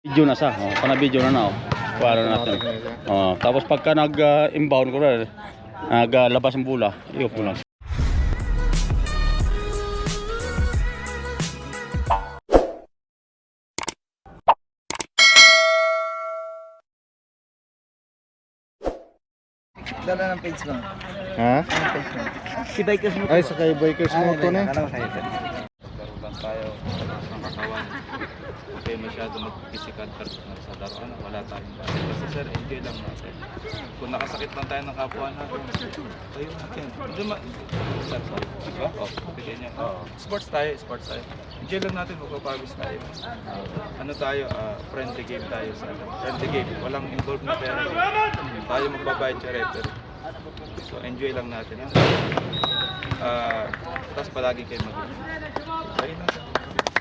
Video na sa, pana-video na oh. Para natin. Tapos pagka nag-inbound ko na, naglabas ng bula, iupo lang. Dala ng page mo. Ha? Si Bikers mo. Ay, sakay bikers mo to na. Kala ko sa'yo. Laro lang tayo ng katawan. Okay, masyado mag-physical sa laro. Wala tayong balik. Kasi sir, enjoy lang natin. Kung nakasakit lang tayo ng kapwa natin, tayo natin. Hindi sir, sorry. Diba? Okay niya. Sports tayo. Enjoy lang natin, magpapagos tayo. Ano tayo, friendly game tayo sa friendly game. Walang involved na pera. Tayo magbabayad sa referee. So enjoy lang natin. Tapos palagi kayo mag-ibig. Ayun lang.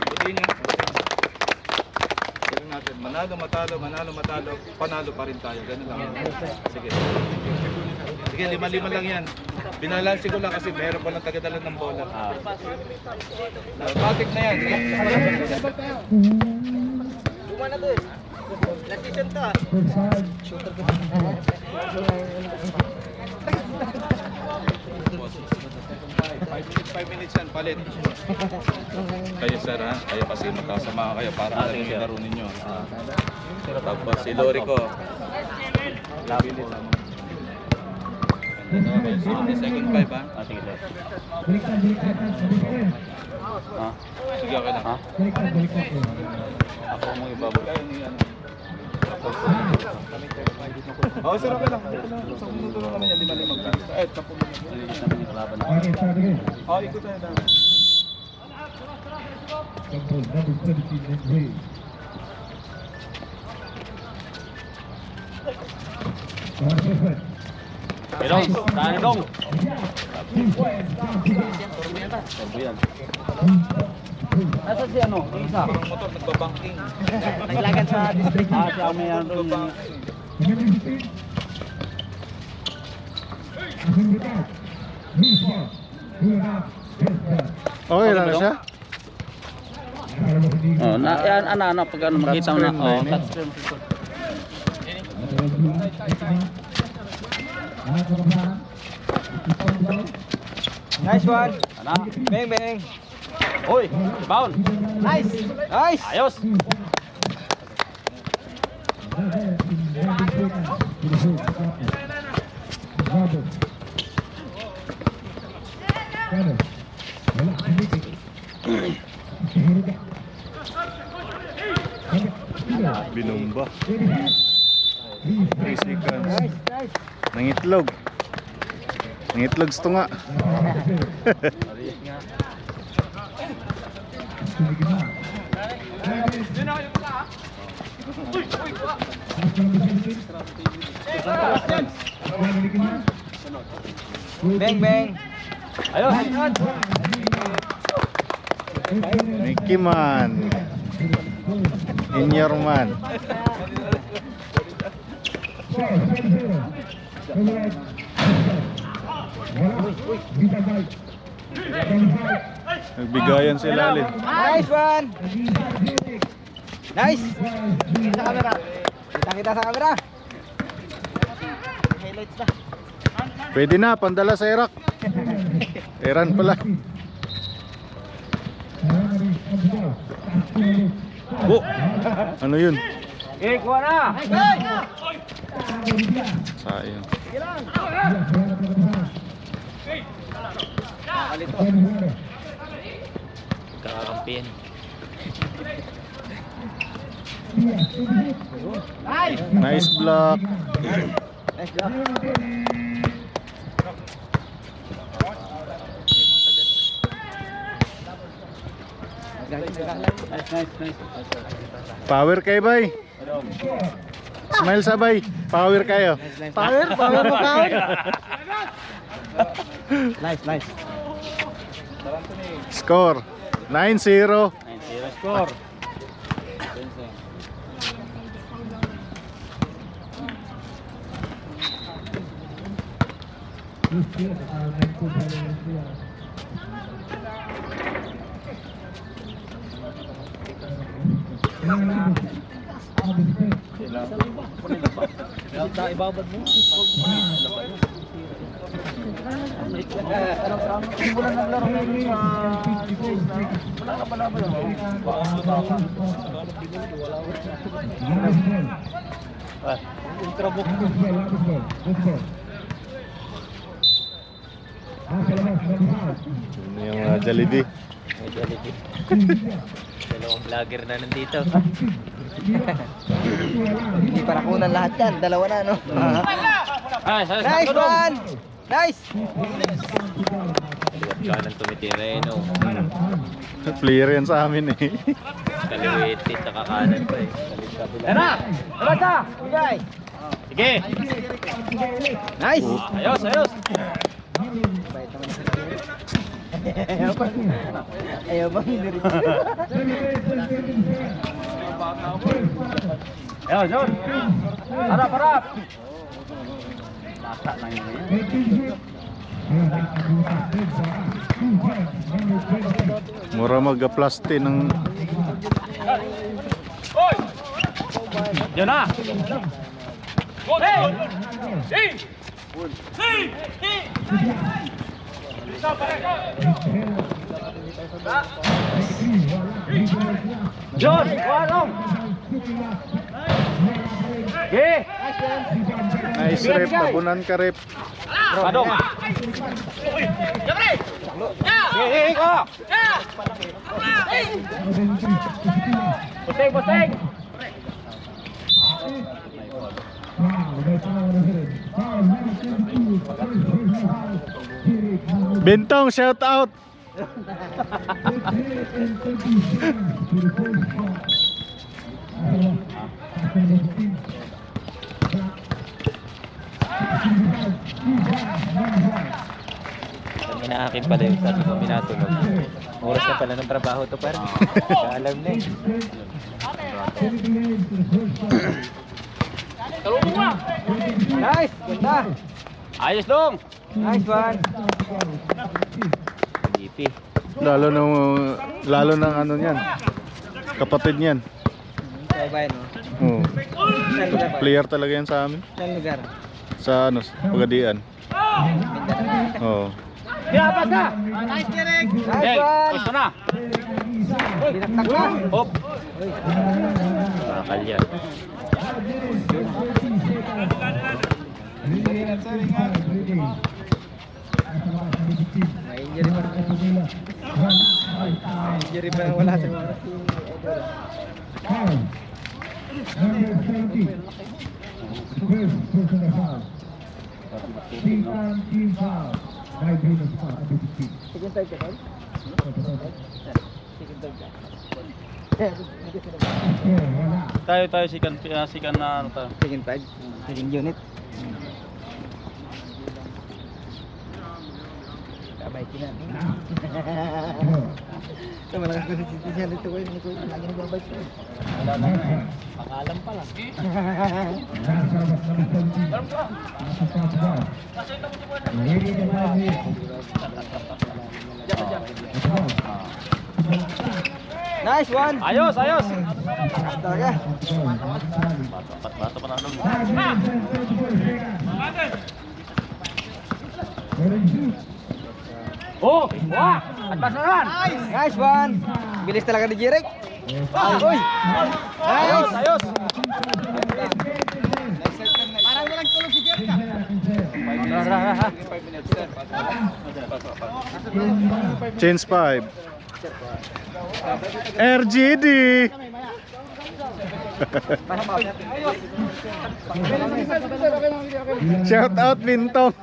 Buti niya. Ganun natin. Manalo, matalo. Panalo pa rin tayo. Ganun lang. Sige. Sige, 5-5 lang yan. Binalansi ko lang kasi meron pa lang tagadala ng bola. Batik na yan. Luma na to eh. Nag-season to ah. Shooter ko. 5 minutes yan, palit. Kayo sir ha? Kayo kasi magkasama kayo para alam yung laro ninyo. Tapos si Lori ko. Labilis ano. Second 5 ha? Sige sir. Sige okay lang. Ako mo ibabalik. Kayo ni ano. Oo sir, okay lang. Sa minuto lang naman yan, 5 magkano. Eh, 10 minuto. Oo, ikot tayo dami. Dong, tahan dong. Turbo yan. Nasaan si ano? Yung isa? Ang motor, nagbabanking. Naglagan sa district. Si Ame yan doon. Okay lang na siya? Yan, ano, pag ano, makita mo na. Touchscreen na Touchscreen. Nice one. Ano? Bang bang. Hoy, bound. Nice. Nice. Ayos. Binumba. 3 seconds. Nangitlog. Nangitlog ito nga. Bang bang. Ayos. Mickey man. In your man. Nagbigayan sila alin. Nice one. Nice. Kita sa camera. Kita sa camera. Highlights na. Pwede na, pandala sa Iraq. Iran pala. Oh, ano yun? Ikuha na. Sayang. Kakakampihan. Nice block. Nice job. Nice. Power kayo bay. Smile sabay. Power kayo. Power mo power. Nice. Score 9-0. 9-0 score. Ibabad mo. Simulan naglaro ngayon sa wala ka pala ba? Ultrabook. Ano yung Jollibee? May Jollibee. Dalawang vlogger na nandito. Hindi para kunan lahat yan. Dalawa na, no? Nice one! Nice! Kanan tumitira eh, no? Player yan sa amin eh. Kaliwiti, tsaka kanan pa eh. Tara! Tara! Bigay! Sige! Nice! Ayos, ayos! Ayaw bang hindi. Ayo, John. Harap, harap. Lata lang yun. Mura mag-plasti ng... Yan na. John, warong. Ge. Nice rep, tabunan ka rep. Padong. Ge, ko. Pusing, pusing. Bentong, shout out. Ang inaakin pala yung sabi ko minatulog. Oras na pala ng trabaho to par. Alam na eh. Nice! Ganda! Ayos dong. Nice one! GP. Lalo ng ano niyan. Kapatid niyan. Sa bayan, no? Oh. Saan lugar ba? Player talaga yan sa amin. Saan lugar? Sa ano, Pagadian. Oh. Pinapas na. Nice, Hey, one! gusto na. Binaktak ka! Hop. Bakal yan. May injury pa. May injury pa wala sa mga Second time ka, Paul? Second time ka. Tayo sikan na ano tayo. Second time? Second unit? Kabay natin. Ito malakas na siya dito ko. Lagi nagbabay siya. Wala na. Pakalam pa lang. Nice one! Ayos, ayos. Talaga. Bato pa na dong. Oh, wah! Atlas na naman. Nice one! Bilis talaga ni Jirek. Uy! Ayos, Nice! ayos. Parang walang tulog si Jirek. Change 5. RGD. Shout out Bintong.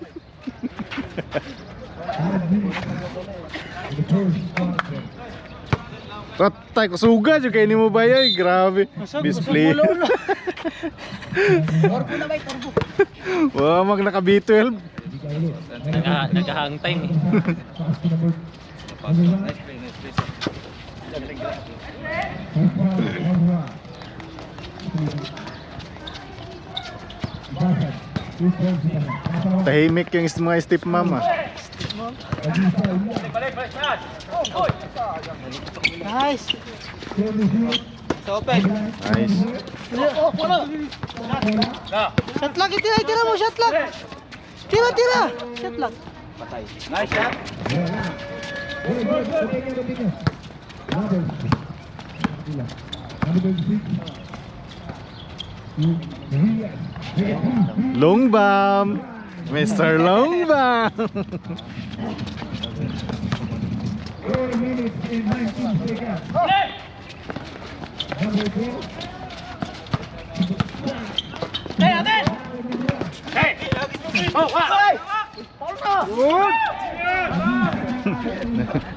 Ratay ko suga juga ini mo bayay, grabe. Display. Wah, mag naka B12. Nagahang time eh. Nice play, nice play. Tahimik yung mga step mama. Nice! Nice. Shot lock, tira mo, shot lock. Tira. Shot lock. Nice shot. Long bomb. Mr. Long bomb.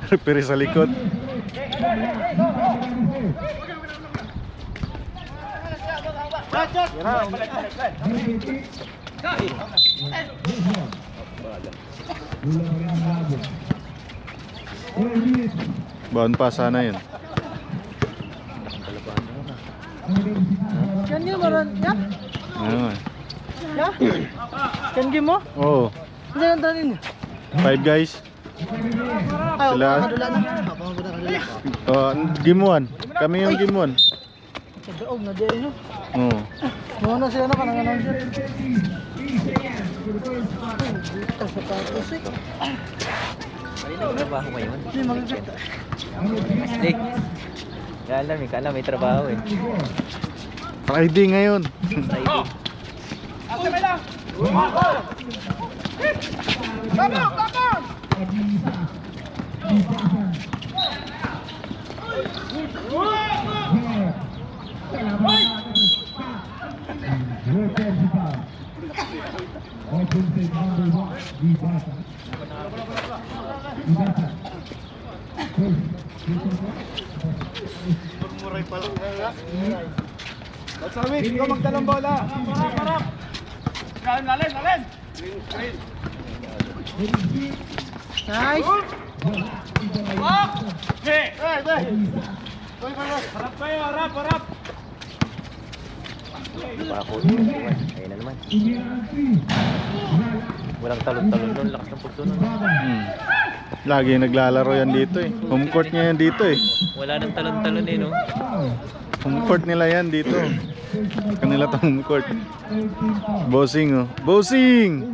Referee sa likod. Baon pa sana yun. Can you maron? Ya? Ano? Ya? Can game mo? Oh, Hindi lang tanin. 5 guys. Ay, Sila. kadula na. Kadula. Oh, game 1. Kami yung game 1. Daog na din no. Oh. Muna siya na kanang announcer. Sa tapos eh. Trabaho ngayon. Hindi magkakita. Dick. Kala may trabaho eh. Friday ngayon. Friday. Nice. Bakot. Ayun na naman. Walang talon-talon doon. Lakas ng pagsunog. Lagi naglalaro yan dito eh. Home court niya yan dito eh. Wala nang talon-talon eh, no? Home court nila yan dito. Kanila to home court. Bossing oh. Bossing!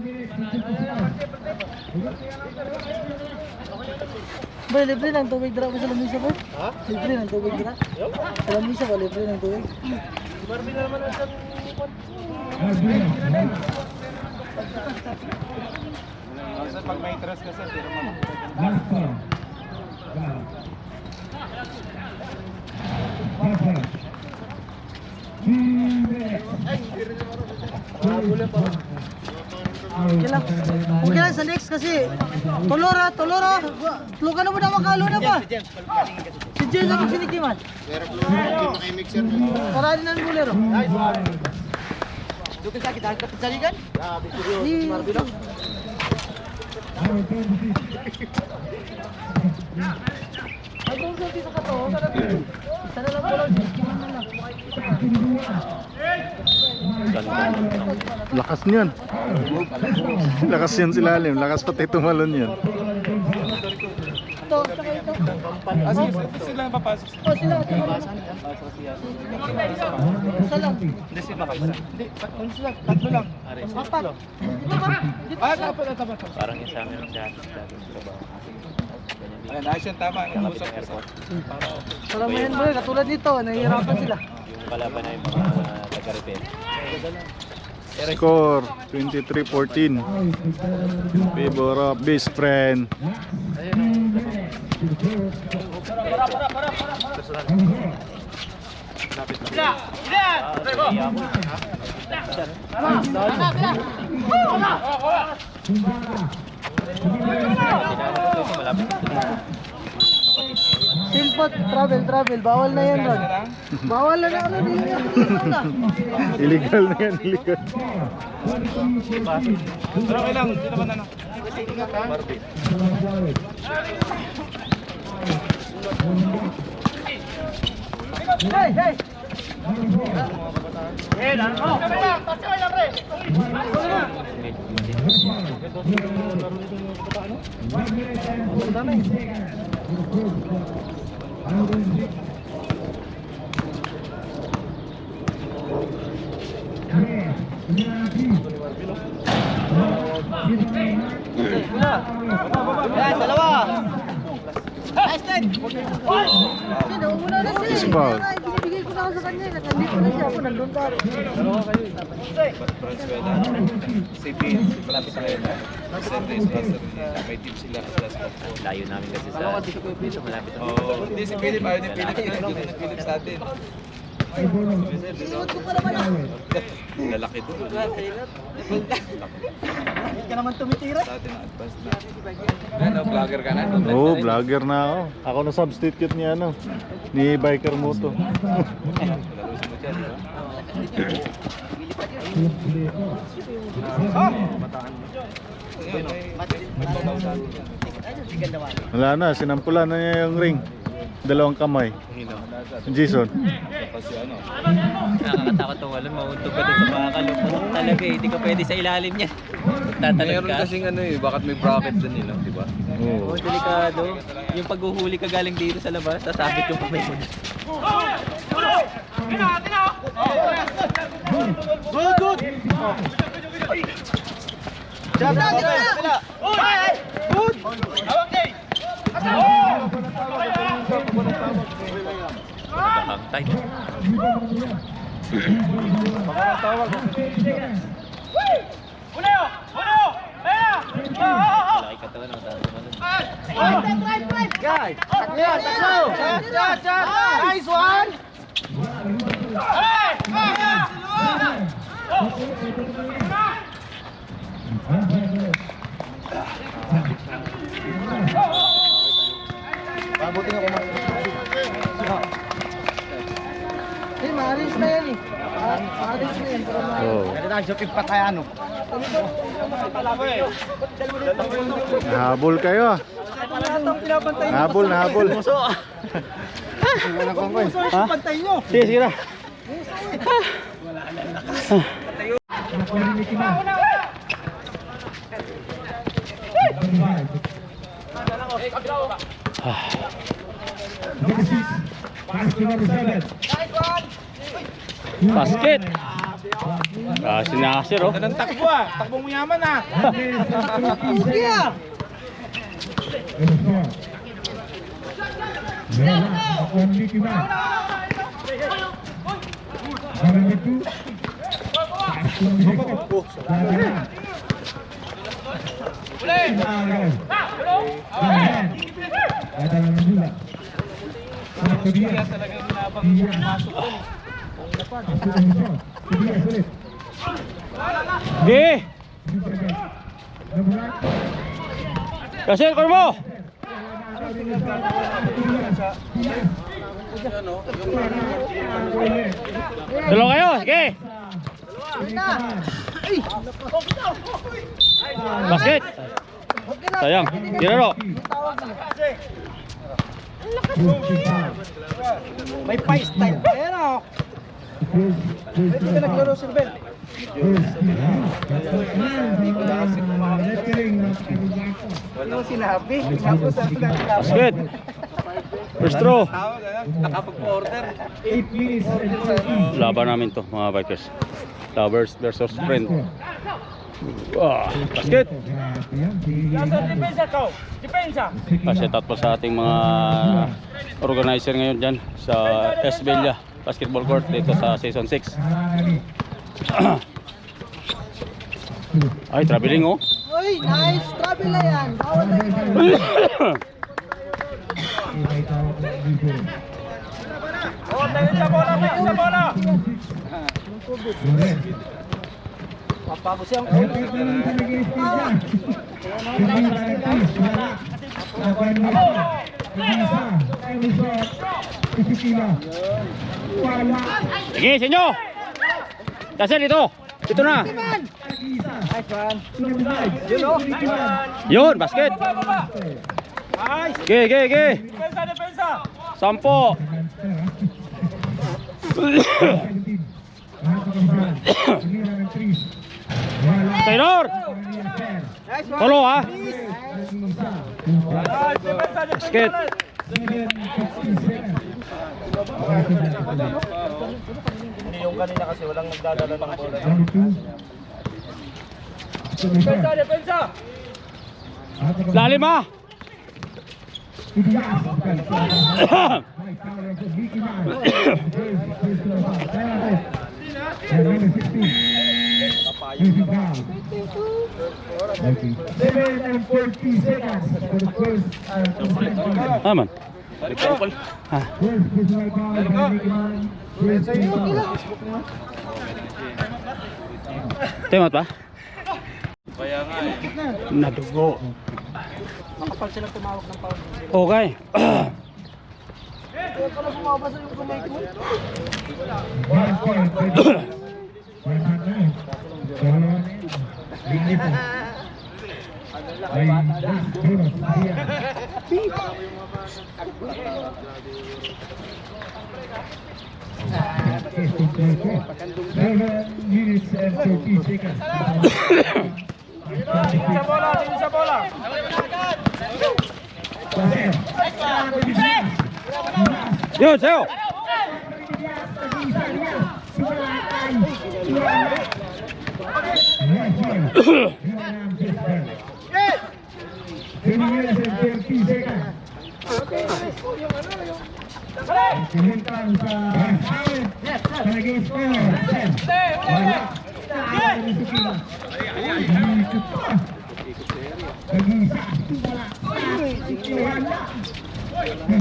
Boy, libre ng tubig dra ko sa lamisa boy. Ha? Libre ng tubig dra. Sa lamisa ba libre ng tubig? Barbie na naman ang Pag may interest ka sir, tira mo. Okay lang. Okay lang sa next kasi Tolora. Luka na mo na makalo na ba? Si Jen sa sinikiman. Para din ang bulero. Duka sa kita ang saligan? Ni Marbino. Ay, kung sa dito ka to, sana lang ko lang sinikiman na lang. Lakas niyan. Lakas yan si Lalim. Lakas pati tumalon yan. Ito, saka ito. Sila ang papasok. Oh, sila. Isa lang. Hindi sila kayo. Hindi, sila. Tatlo lang. Apat. Dito ba? Dito ba? Parang yung sa amin ng dati trabaho. Ayan, ayos yung tama. Yung usap ko sa Wala mo yan boy, katulad nito, nahihirapan sila. Yung kalaban na yung mga taga-repair. Score 23-14. Favor of best friend. Silpot, travel, bawal na yan Rod. Bawal na ano din yan. Illegal na yan, illegal. Pero okay lang, hindi naman ano. Hey! Yan, dalawa. Nice, Ted. Kasi nauna na siya. Is foul. Binibigay ko na ako sa kanya. Nandito na siya. Ako nandun pa. Venezuela. Si Pin, si Venezuela. Sundays Master nila. May team sila sa last cup. Layo namin kasi sa dito malapit ang Oo, hindi si Philip. Ayaw ni Philip. Ganun ng Philip sa atin. Iiwat ko pa naman ako. Lalaki doon. Hindi ka naman tumitira. Sa atin ang advance na. Ano, vlogger ka na? Oo, vlogger na ako. Ako na substitute ni ano, ni Biker Moto. Laro mo dyan, di ba? Ayun, may babaw sa atin yan. Wala na, sinampulan na niya yung ring. Dalawang kamay. Jason. Kasi ano, nakakatakot tong walang mauntog ka dun sa makakalupot talaga eh. Hindi ka pwede sa ilalim niya. Tatalon mayroon ka. kasing ano eh, bakit may bracket din nila, di ba? Oo. Oh, delikado. Yung paghuhuli ka galing dito sa labas, sasabit yung kamay mo. Good. Jabla. Good. Nakakantay. Malaki katawan ng dami mo nun. Guys, tatlo. Shot. Nice one. Pabuti nga kumakas. Eh, maalis na yan eh. Maalis na yan. Oo. Nagsiupin pa tayo ano. Nahabol kayo ah. Nahabol. Ha? Pantay nyo. Sige na. Basket. Sinasir oh. Anong takbo ah? Takbo mo yaman ah! Pugi ah. Di. Kasir ko mo. Dalawa kayo, sige. Basket. Sayang. Tiraro. May pie style. Pero. Pwede ka naglaro si Ben. Wala mo sinabi. Sinabi sa Basket. First throw. Nakapag-order. Laban namin to mga bikers. Lovers versus friend. Basket. Shout out po sa ating mga organizer ngayon dyan sa Esbelia Basketball Court dito sa Season 6. Ay, traveling oh. Uy, nice. Travel na yan. Bawal na yan. Papagos yung Sige, senyo. Kasir dito. Dito na. Yun, basket. Ge. Sampo. Taylor. Follow ha. Basket. Yung kanina kasi walang nagdadala ng bola. Lalim ah! Aman. Ah. Temat pa? Kaya nga eh. Nadugo. Makapal sila tumawag ng power. Okay. Kaya pala bumabasa yung kamay ko. Sa bola! Yun, sayo.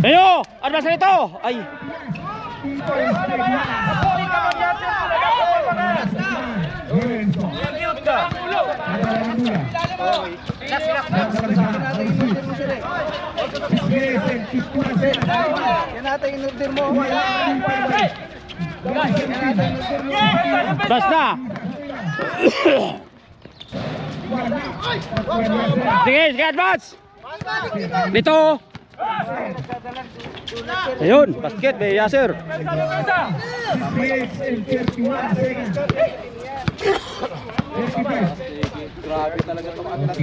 Ayo, ada masa itu. Ay. Yan natin in-order mo. Basta. Sige, sige, advance. Dito. Ayun, basket be Yasir. Grabe talaga itong atlas.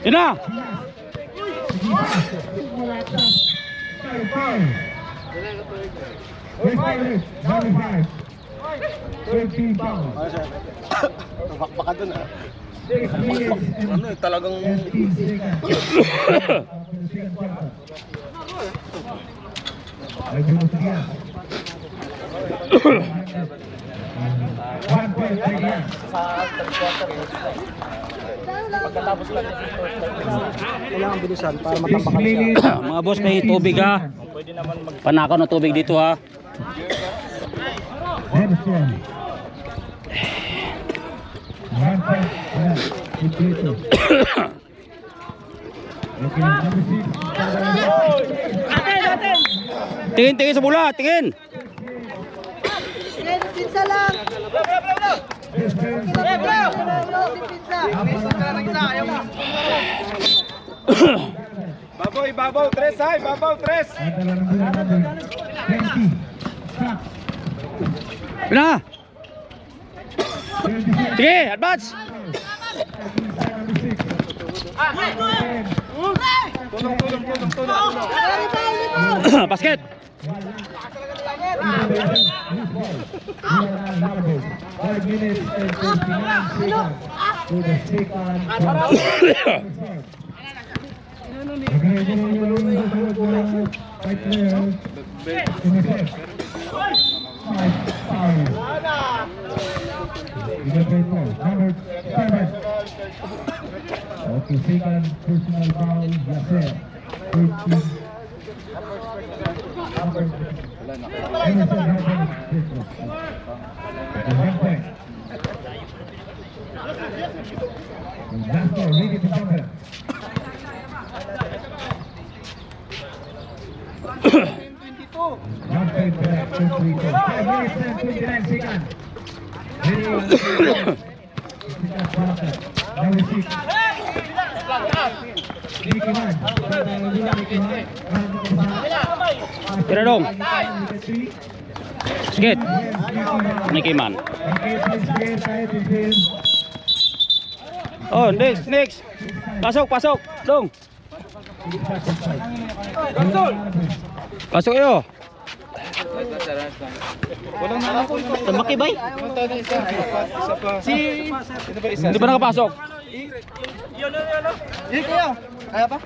Yun na. Baka dun ah. Ano eh, talagang... Kailangan bilisan para matapakan. Mga boss, may tubig ha. Panakaw ng tubig dito ha. Tingin, tingin sa bola, tingin. Pinsa lang. Baboy, babaw, tres ay, babaw, tres! Na. Sige, advance. Basket. Okay, second personal foul, Yasser. 13. Tira dong. Sikit. Nicky Man. Oh, next, next. Pasok, pasok. Dong. Pasok kayo. Walang nalako naman. Tumakibay. Punta na isa. Isa pa. Sino ba isa? Hindi ba nakapasok? Hindi kaya. Kaya pa?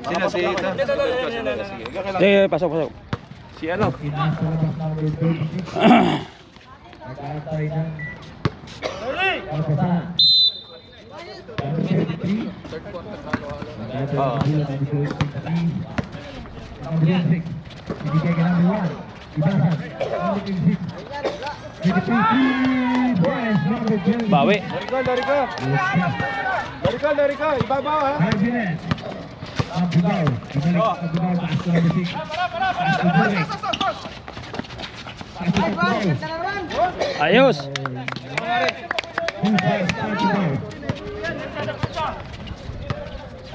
Sino si Ita? Sige. Ikaw lang. Eh, pasok, pasok. Si ano? Nasa labas number 26. Nag-aantay ng pasahan. Number 33. Nag-aantay ng number 23. Number 26. Ibigay ka number 1. Ibasan. Number 26. 23. Boys, number 12. Bawi. Dari ka. Ibabaw ha. Martinez. Abdul. Ibalik Abdul. Taas ko number 6. Ayos.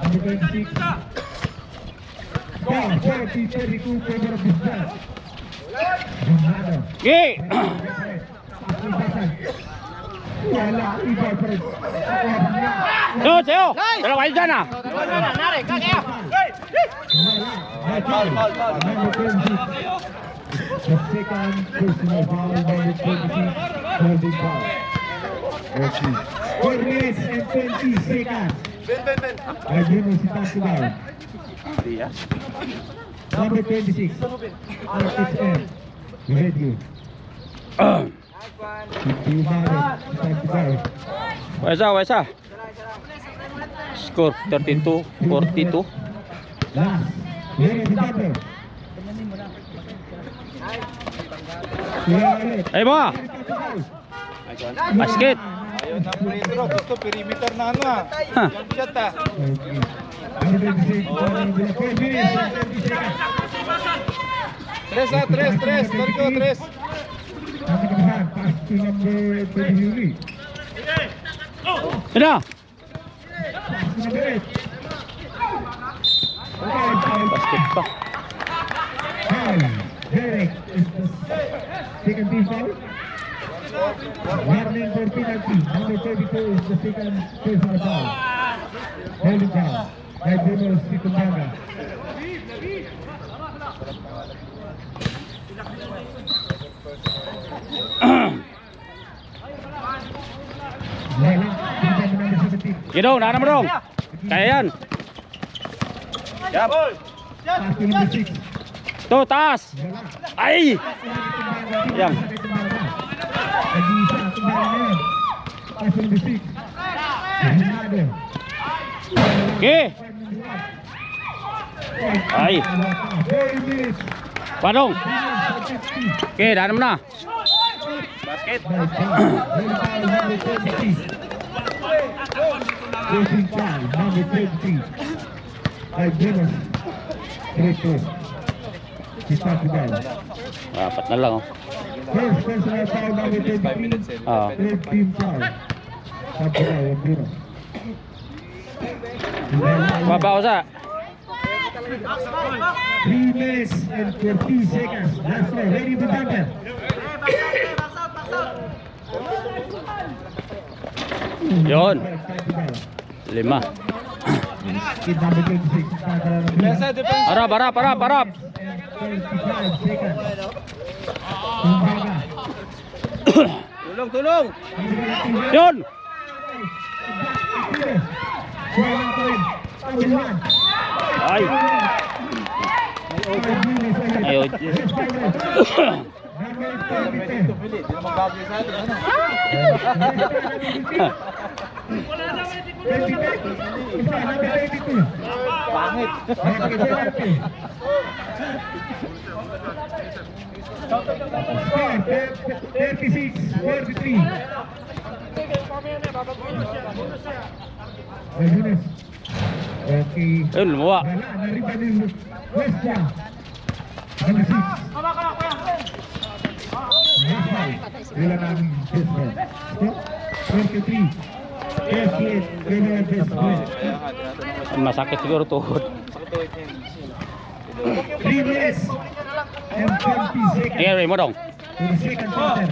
Number 26. Foul, foul, teacher, Rico, favor of this man. Bernardo. Gi. Wala, iba pa rin. Yo, sa'yo. Dalawa kayo dyan ah. Number 26. The second personal foul, number 26, holding foul. Okay. 4 minutes and 20 seconds. Ayun si Tasugaw. Number 26. RSM. Radio. Wesa. Score 32-42. Last. Lere si Tato. Ay mga. Basket. Ayaw na free throw. Gusto perimeter na ano ah. Ha. Jump shot ah. Number 26. 4 minutes and 20 seconds. Tres. Toriko, tres. Number kabahan, pass to number 20 Yuli. Yan na. Pass to number 8. Okay, foul. Basket pa. Foul. Derek is the second team foul. Warning for penalty. Number 32 is the second personal foul. Holding foul. By Bruno Sikumbaga. Wala. Tingnan mo number 17. Gidong, nana mo dong. Kaya yan. Pass to number 6. To, taas. Wala. Ay. Yang. Nag-iisa ang tumbaran na yun. Pass to number 6. Bernardo. Gi. Ay. 4 minutes. Padong. 50. Oke, nana mo na. Basket. Number 23. Racing foul, number 23. By Venus. Reto. Kita Tugal. Apat na lang oh. First personal foul, number 23. Ah. Third team foul. Tugal, Venus. Baba ko sa. 3 minutes and 14 seconds. Last one. Ready to jump. Yun. 5. Kid number 26. Nasa defense. Harap. 35 seconds. Kumbaga. Tulong. Yun. Kulang ko rin. Pagkawan. Ay. Ayaw. Number 32. Pili, di naman bagay sa atin. Ano? 22. Number 22. Pangit. Score 36-43. Ayunes. Okay. Ayun, lumawa. Wala, nariba ni Westya. Number 6. Wala namin baseball. Score 23. 38. Wala baseball. Masakit siguro tuhod. 3 minutes and 20 seconds. Gary mo dong. To the second quarter.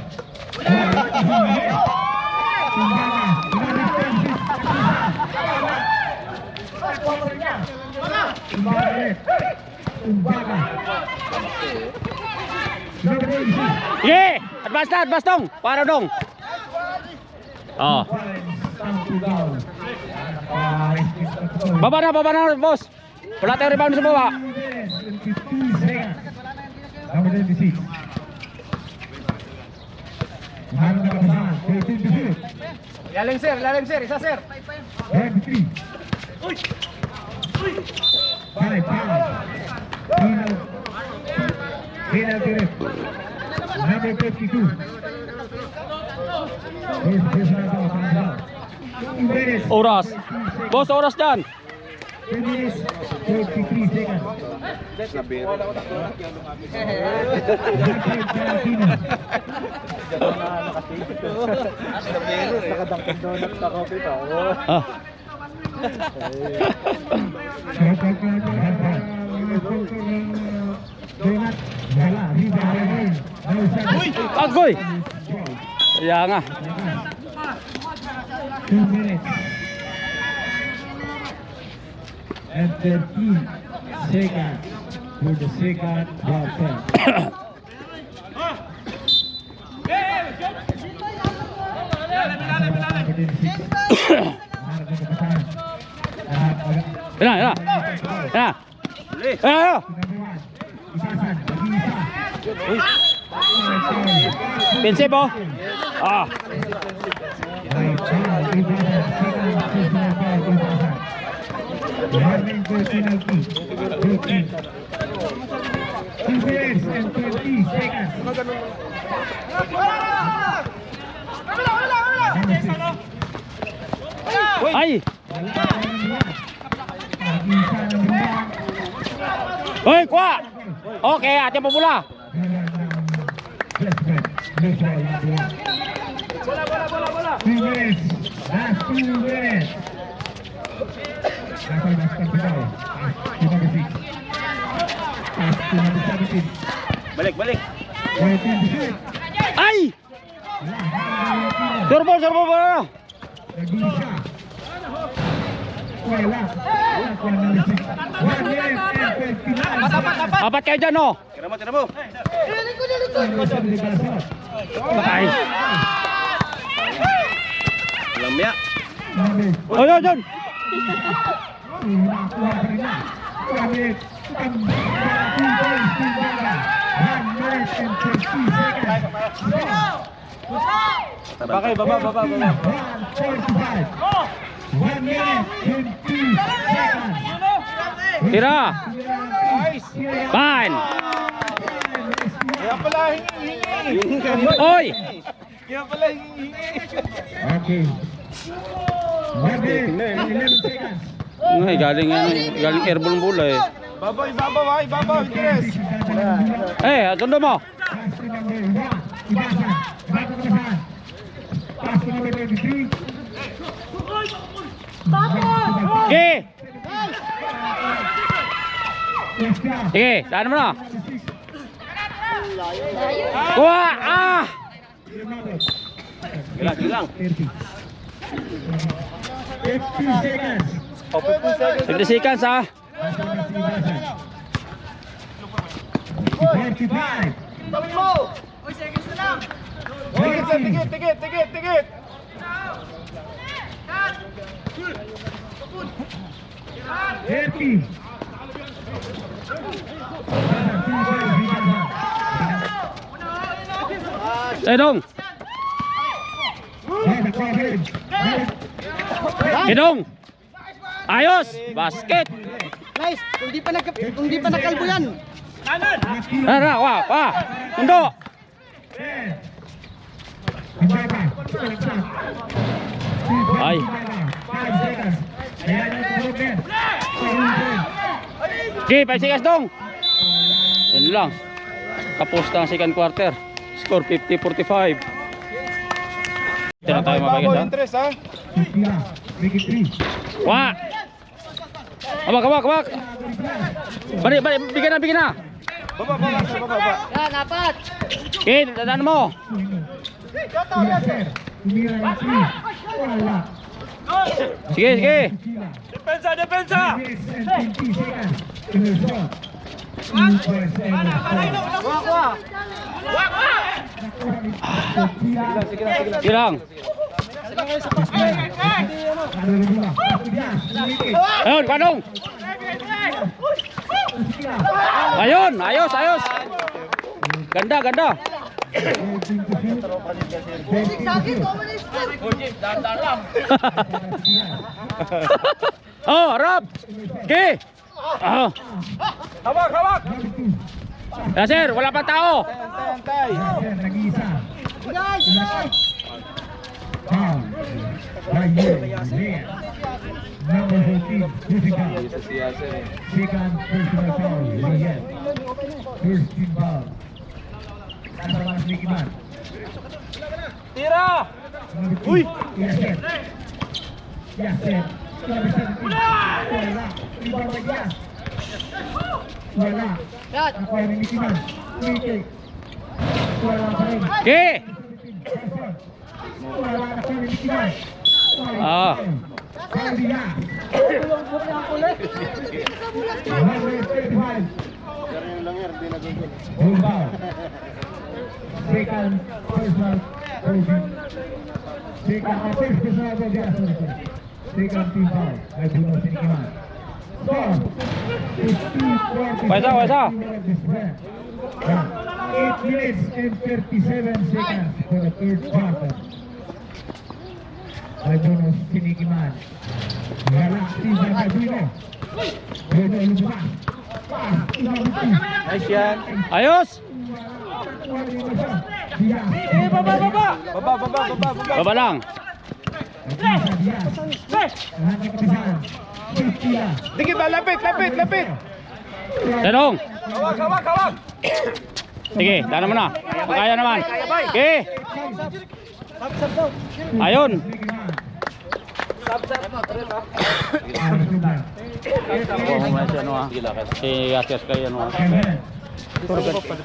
Kumbaga, 11 10. 11 10. Umbaga ulit. Umbaga. Number 86. Sige! Advance dong! Para dong! Oh. Baba na, boss! Wala tayong rebound sa baba! Number 26. Mahalong na kapasahan. 13 to shoot. Lalim sir, isa sir. 23. 5 foul. Penalty ref. Number 52. Personal foul, foul. 2 minutes. Oras! Boss, oras dyan! 2 minutes, 43 seconds. Ah. Agoy! Kaya nga. 2 minutes and 13 seconds for the second quarter. Yan na. Pinsip oh. Ah. Ay. Hoy, kuha. Okay, ate pabula. Bola. 2 minutes. Last 2 minutes. Nasa basket kita. Number 6. Pass to number 17. Balik. 14 to shoot. Ay! Servo ba? Naguli siya. Wala. Wala number 6. 1 minute and 29. Apat kayo dyan oh. Tira mo. Ay. Lamya. Oh, yun. Bakay, baba. 1 minute, 22 seconds. Tira. Fine. Kaya pala hingi. Oy. Kaya pala hingi. Okay. 1 minute, 11 seconds. Ay, galing airborne bola eh. Ibabaw, Andres. Eh, sundo mo. Pass to number 1. Ibasan. Bago ka naman. Pass to number 23. Sige. Let's go. Sige, daan mo na. Kuha! Ah! Gilang. 30. 50 seconds. 50 seconds ha. 45. Tigit. 30. Edong. Edong. Ayos. Basket. Nice. Kung di pa nakalbo yan. Tara, wah. Mundo. Ay. 5 seconds. Okay, 5 seconds dong. Yan lang. Tapos na ang second quarter. Score 50-45. Ito na tayo mabagay ha. Andres ha. Wah. Kabak. Balik, bigyan na. Baba. Yan, apat. Okay, dadaan mo. Sige, sige. Depensa, depensa! 3 minutes and 20 seconds in the shot. 2 points and Sige lang. Ayun, Kwadong. Ayun, ayos, ayos. Ganda, ganda. Oh, harap. Okay. Oh. Hawak, hawak! Yasir, wala pa tao. Nag-iisa. Guys! Foul. By Lea. Number 14, Jessica. Si Yasser eh. Second personal foul, Lea. First team foul. Nasa mas Likiman. Tira! Uy! Yaset. Yaset. Number 17. Wala. Rebound by Yas. Wala. Nakuha ni Likiman. Free kick. Wala pa rin. Okay. Wala na pa rin Likiman. Ah. Foul ni Yas. Number 35. Hold foul. Second personal holding. First personal holding. Second team foul. By Bruno Sinikiman. Score. 15-40. Waisa, waisa. 8 minutes and 37 seconds for the third quarter. By Bruno Sinikiman. Wala. Season by Bruno. Bruno lumabas. Pass. Nice yan. Ayos. Baba, baba! Baba, baba, baba, baba. Baba lang. Dikit ba? Lapit, lapit, lapit! Tanong. Hawak, hawak, hawak! Sige, dana mo na. Kaya naman. Okay. Ayun. Oh, may si ano ah. Si Yasir kayo ano ah.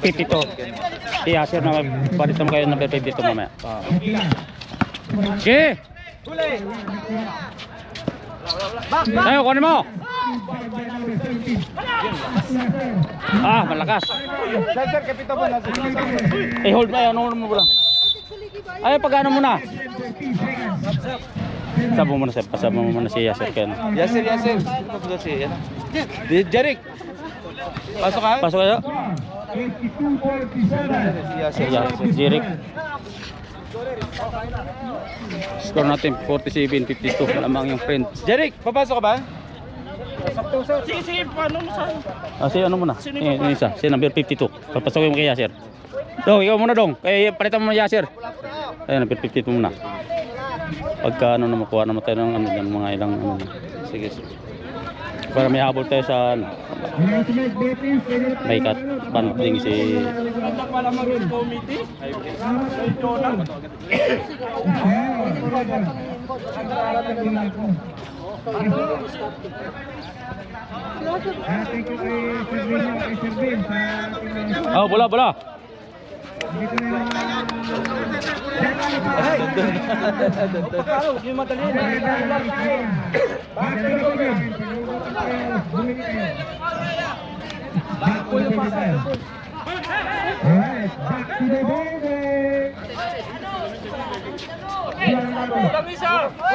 52. Si Yasir na palit mo kayo ng 52 mamaya. Okay. Tayo, kunin mo. Ah, malakas. Sir, kapito ba? Hold mo, ano mo muna. Ay, pag-ano muna. Pasama mo muna, sir. Pasama mo muna si Yasir kayo. Yasser, Yasser. Sino pa ba si yan? Jeric! Pasok ka? Pasok kayo. Si Yasser. Yasir, Jirik. Score natin 47-52. Malamang yung friend. Jeric, papasok ka ba? Sige, sige, paano mo sa... Ah, si ano muna? Yung isa, si number 52. Papasokin mo kay Yasir. Dong, ikaw muna dong. Kaya palitan mo na Yasir. Ayun, number 52 muna. Pagka ano na makuha naman tayo ng ano yan, mga ilang ano. Sige, sige. Para may habol tayo sa ano. May cut banding si Oh, bola, bola.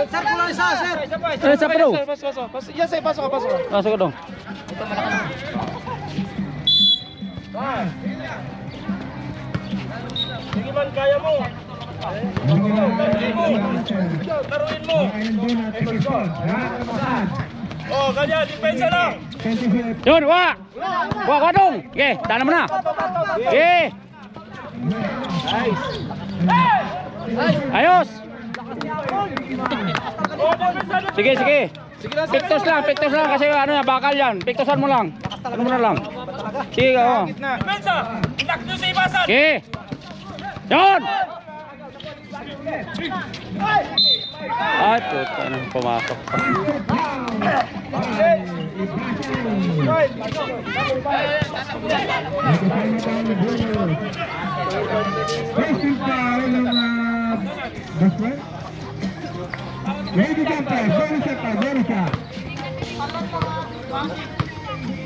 Sir, kulang isa, sir. Eh, sa pro. Pasok. Yasser, pasok ka, pasok ka. Pasok ka dong. Sige man, kaya mo. Laruin mo. Oh, ganyan, depensa lang. Yun, wa. Wa dong. Okay, dana mo na. Okay. Ayos. Sige, sige. Pictos lang kasi ano yan, bakal yan. Pictosan mo lang. Ano mo na lang. Sige, oh. Depensa, inak nyo sa ibasan. Okay. Yun. Ay, puta na, pumasok pa. Lady jumper, very sharp.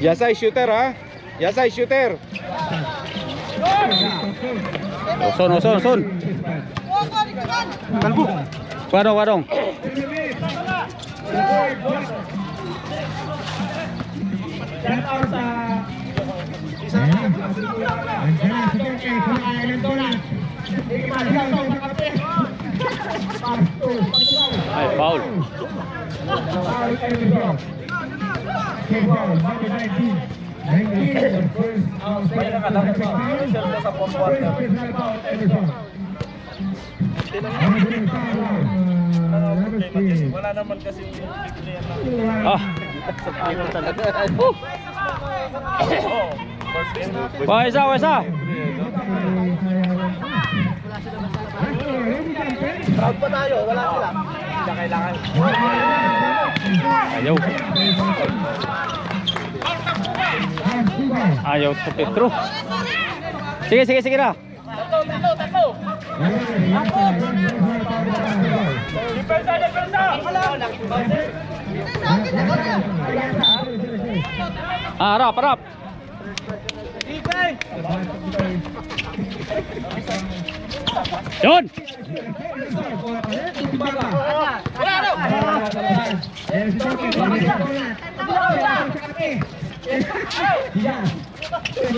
Yasay shooter ha. Yasay shooter. Son. Kalbo. Wadong. Shout out sa... Andiyan na, si Keke, kumakain ng bola. Hindi maligaw sa kape. Ay, foul. Foul, Emerson. Okay, foul, number 19. 19, first foul, second foul, first personal foul, Emerson. Wala naman kasi Ah. Isa. Proud pa tayo, wala sila. Ayaw sa Petro. Sige na. Harap. Yun!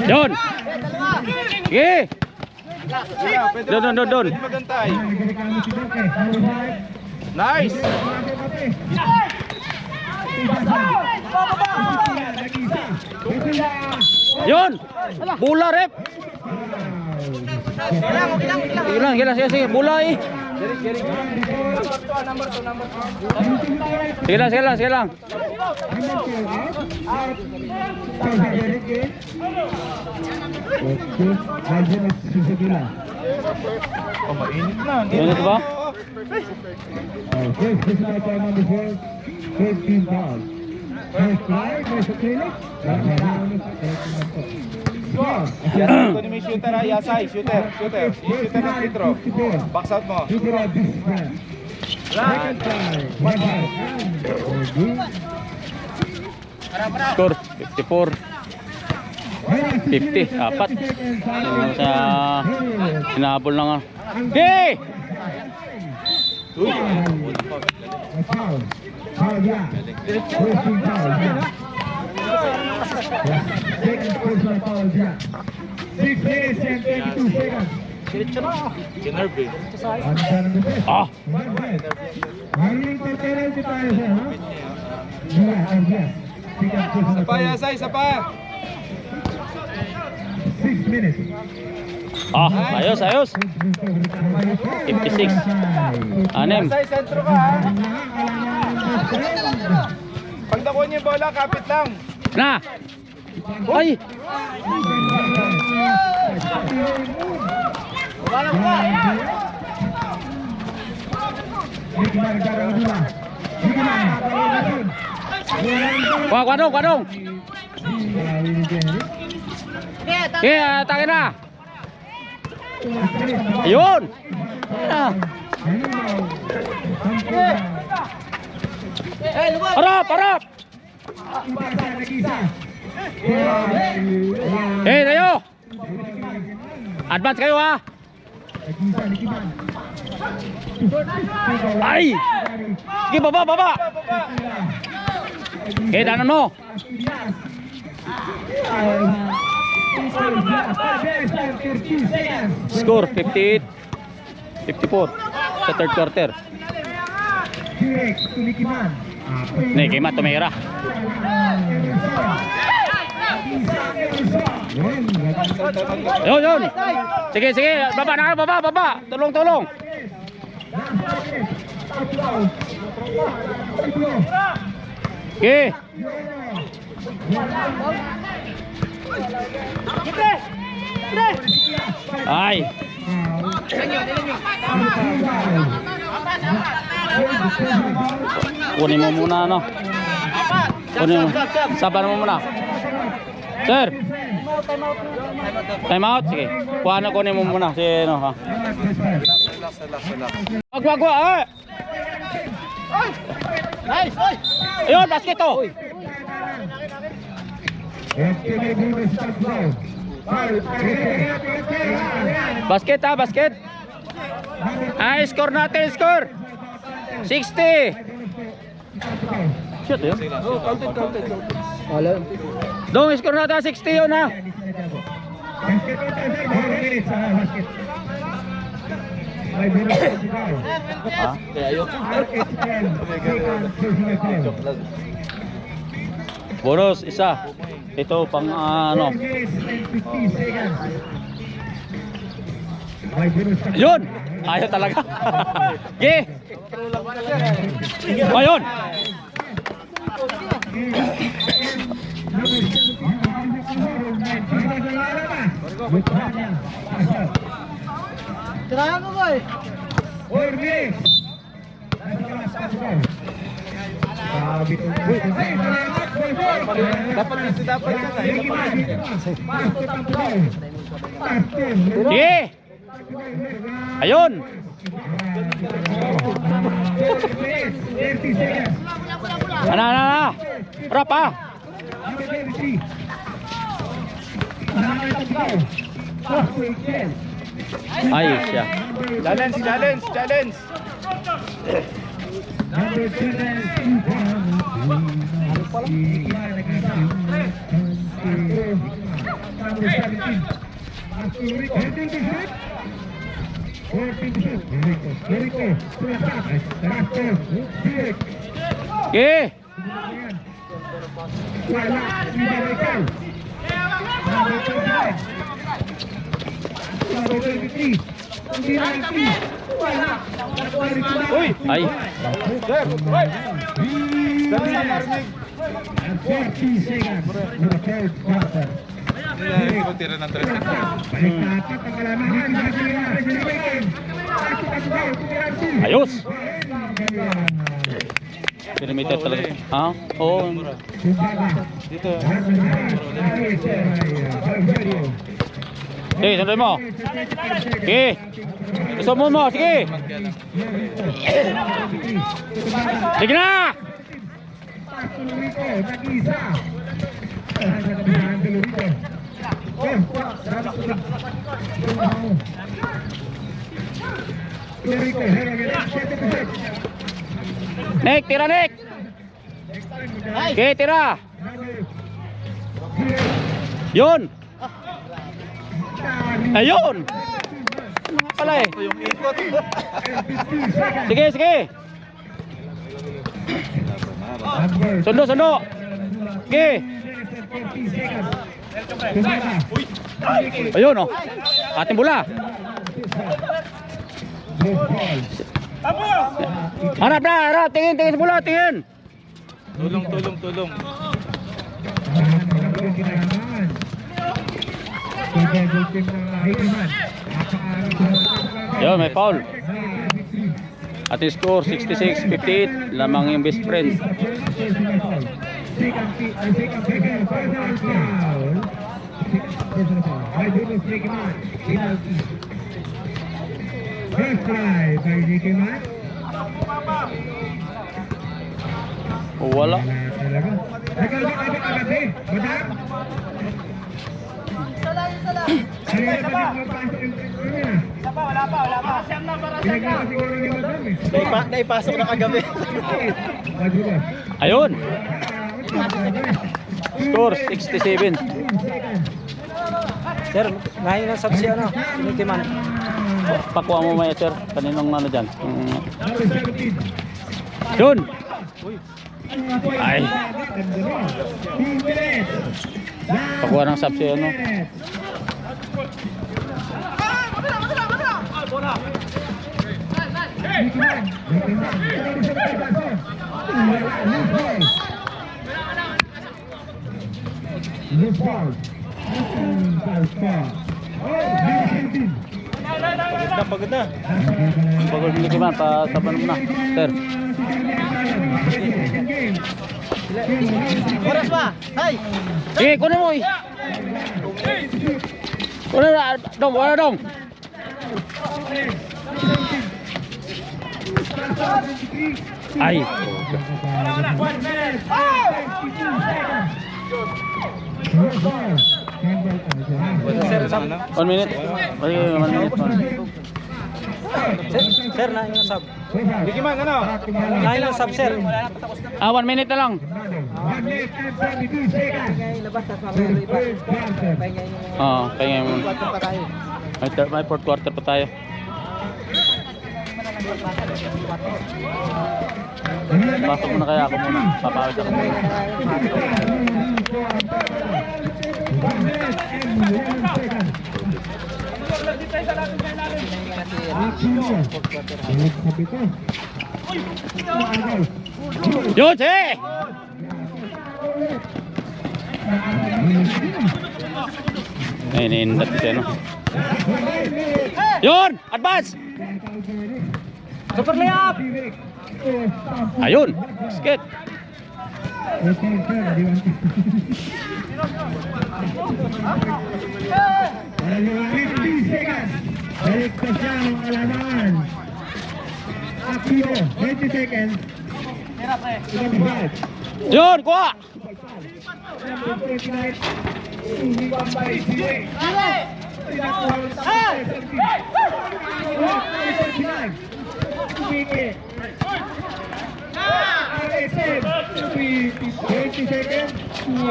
Yun! Sige! Doon. magantay. Nice. Yun! Bula, rep! Sige. Bula eh! Sige lang. Mainit ba? Okay, this is my time on the field. 13 fouls. First try, first clinic. Yasay ko ni may shooter ha. Yasay, shooter. Shooter ng free throw. Box out mo. Second try. Score 54. 50, apat. Yung sa hinabol na nga. Okay! Foul. Foul, yeah. 14 fouls, yeah. Second personal foul, yeah. 6 minutes and 22 seconds. Kinerve eh. Ang sana ng best. Ah! Maraming penalty tayo sir, ha? Yeah. Second personal Isa pa, foul. Yasay, isa pa. 6 minutes. Ayos. 56. Anim. Yasay, sentro ka ha. Pag nakuha niyo yung bola, kapit lang. Na! Ay! Wadong! Okay, atake na! Ayun! Harap! Tayo! Advance kayo ha! Ay! Sige, baba! Okay, danan mo! Score 58 54 sa third quarter. Nih, kay Matt tumira. Yun. Sige, baba. Tulong. Okay. Ay. Kunin mo muna ano. Sabar mo muna. Sir. Time out. Sige. Kunin mo muna si ano ha. Relax. Wag. Nice, oy! Ayun, basket to. FPB bonus touchdown. Foul. Basket ha, basket. Ay, score natin, score. 60. Shoot yun. Dong, score natin 60 yun ha. Basket 4 minutes sa basket. May bonus touchdown. Ha? Marcus and second personal foul. Bonus, isa. Ito pang 4 ano. minutes and 50 seconds. May bonus touchdown. Yun! Ayaw talaga. Ge! Ayun! Tirahan mo, boy! Sige! Ayun! Ano? Harap ha! Ay, siya. Challenge! Number 7, Ge! Uy! Ay! 40 seconds for the third quarter. Hindi ko tira ng 3 seconds. Balik ang kalamahan. Ayos! Perimeter talaga. Ha? Oo. Dito. Sige, sundan mo. Sige. Gusto mo. Sige. Sige na! Nick, tira Nick! Sige, tira! Yun! Ayun! Ano pala eh? Sige! Sundo! Sige! Ayun oh! Ating bola! Harap! Tingin sa bola! Tingin! Tulong. Yo, may foul. Ating score 66-58. Lamang yung best friend. First try by Nicky Man. Wala. Talaga. Agad eh. Madam. Kanina pa din magpasok yung picture niya. Wala pa. Pinaglakas siguro ni Madam eh. Naipasok na kagabi. Madruba. Ayun. Score 67. Sir, ngayon ang subsi ano? Nitiman. Pakuha mo maya sir. Kaninong ano dyan? Number 17. Yun. Ay. 2 minutes. Pakuha ng subsi ano. Pagod na. Pagod ni Kiman. Tapan mo na. Sir. Oras pa! Hay! Sige, kunin mo eh. Kunin na. Wala dong. Ay. Sir, ano? 1 minute. Ay, 1 minute. Sir, na yung sub. Bigyan man, ano? Na yung sub, sir. 1 minute na lang. 1 minute and 22 seconds. Oo, kaya mo. May fourth quarter pa tayo. Pasok muna kaya ako muna. Papawit ako muna. 1 minute and 11 seconds. Yun, si! Ay, iniindat siya, no? Yun! Advance! Super layup! Ayun! Skit! Balik pa siya ang alaman. Akio, 20 seconds. Yun! Kuha!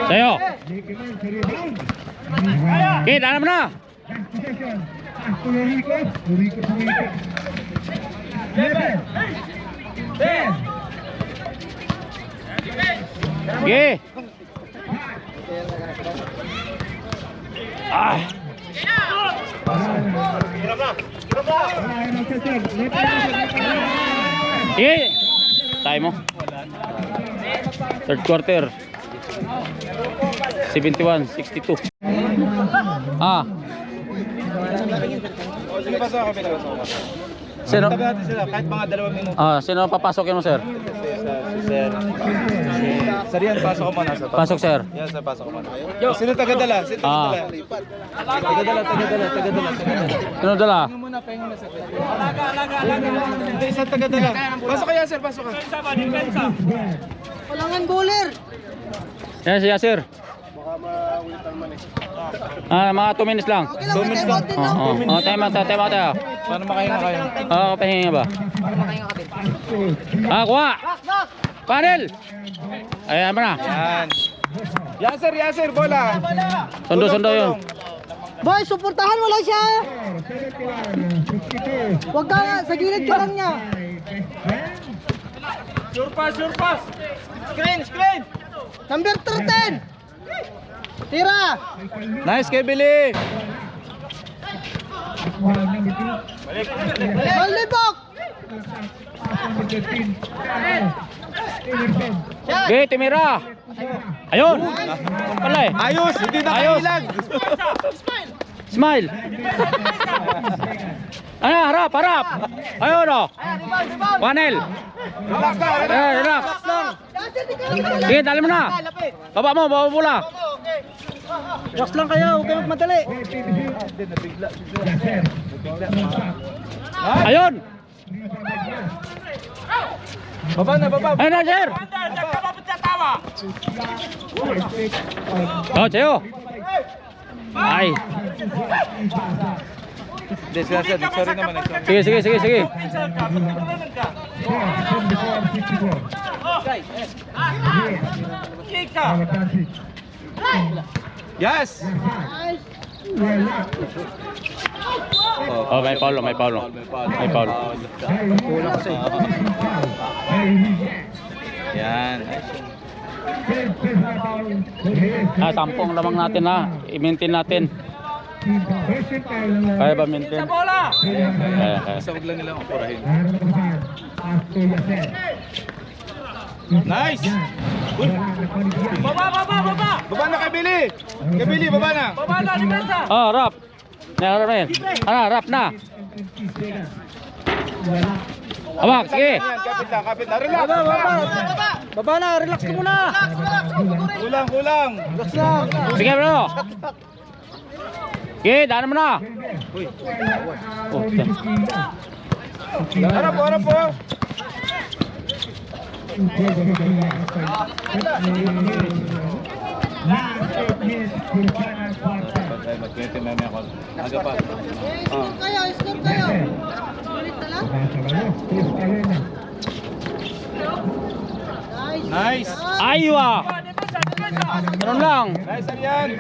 Sa'yo! Kid, alam mo na! Sige! Ah! Sige! Tayo mo. Third quarter. 71-62. Ah. Sige, pasok ako, pinapasok ako. Sino? Tabi natin sila, kahit mga 2 minuto. Ah, sino papasokin mo, sir? Sir. Sir, yan, pasok ko muna. Pasok, sir. Yan, sir, pasok ko muna. Sino tagadala? Sino tagadala? Tagadala. Sino dala? Hindi, isang tagadala. Pasok kaya, sir, pasok ka. Walangan goaler! Yan si Yasir. Mga 2 minutes lang. Okay lang, may timeout din lang. Oo, time out tayo. Paano makahinga kayo? Pahinga ba? Kuha! Panel! Ayan mo na. Yan. Yasir, bola. Sundo yun. Boy, suportahan mo lang siya! Huwag ka nga, sa gilid ka lang niya. Surpass. Screen. Number 13! Tira! Nice, kay Billy. Malibok! Okay, Timira. Ayun. Pala eh. Ayos, hindi nakailag. Smile. Harap. Ayun o. Panel. Relax na, Relax. Sige, dali mo na. Baba bola. Relax lang kayo, huwag kayo magmadali. Ayun. Baba na. Ayun na, sir. Cheo. Ay. Hindi, sir, sorry naman. Sige. Yes! Oh, may Paulo. Yan. 10 lamang natin ha. I-maintain natin. Kaya ba maintain? Kaya. Isa wag lang nilang operahin. Nice! Uy! Baba na kay Billy! Baba na! Rap. Harap na yan. Rap na. Awak, sige. Kapit na. Relax! Baba na, relax ka muna. Kulang! Relax lang. Sige, bro. Sige, daan mo na. Harap po! Last 8 minutes for the final quarter. Ay, mag-20 meme ako. Aga pa. Score kayo, score kayo. Ulit na lang. Chris Calena. Nice. Nice! Aywa! Ganun lang. Nice, Arian!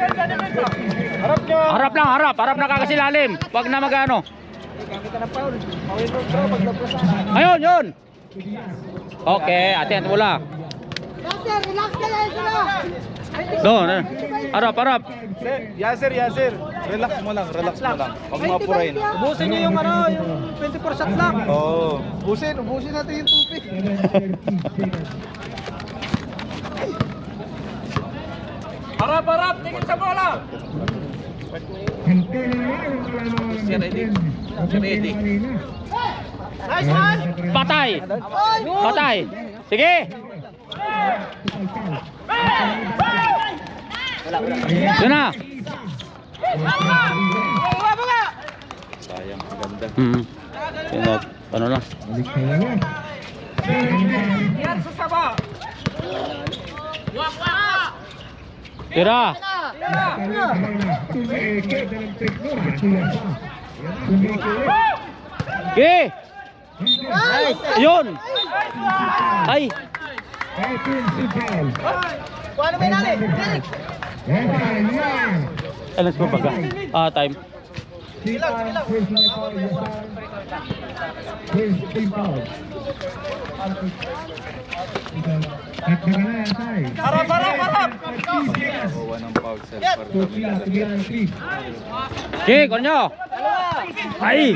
Harap nyo! Harap na kakasilalim. Wag na magano. Ayun, yun. Okay, ate wala. Yasser, relax ka lang sila. Doon, harap. Yasser! Relax mo lang. Huwag mo apurahin. Ubusin niyo yung ano, yung 24 shots lang. Oo. Ubusin natin yung tubig. 7:30 seconds. Harap! Tingin sa bola! Hintay na naman yung kalamangan ng Brisbane. Kanina. Nice one. Patay. Sige. Yun na. Sayang, ganda. Ano lang. Balik sa lawas. Tira. Tumeke, dalang trick mo. Matuya pa. Tumeke ulit. Sige. Yun. Ay. Edwin Sibel. Paano ba natin? Yan. Alas ko baga. Time. Personal foul, Yasan. First team foul. At na Yasay. Harap. Gawa ng foul self. Sofia, tumiyan ang team. Sige, konyo. Ay.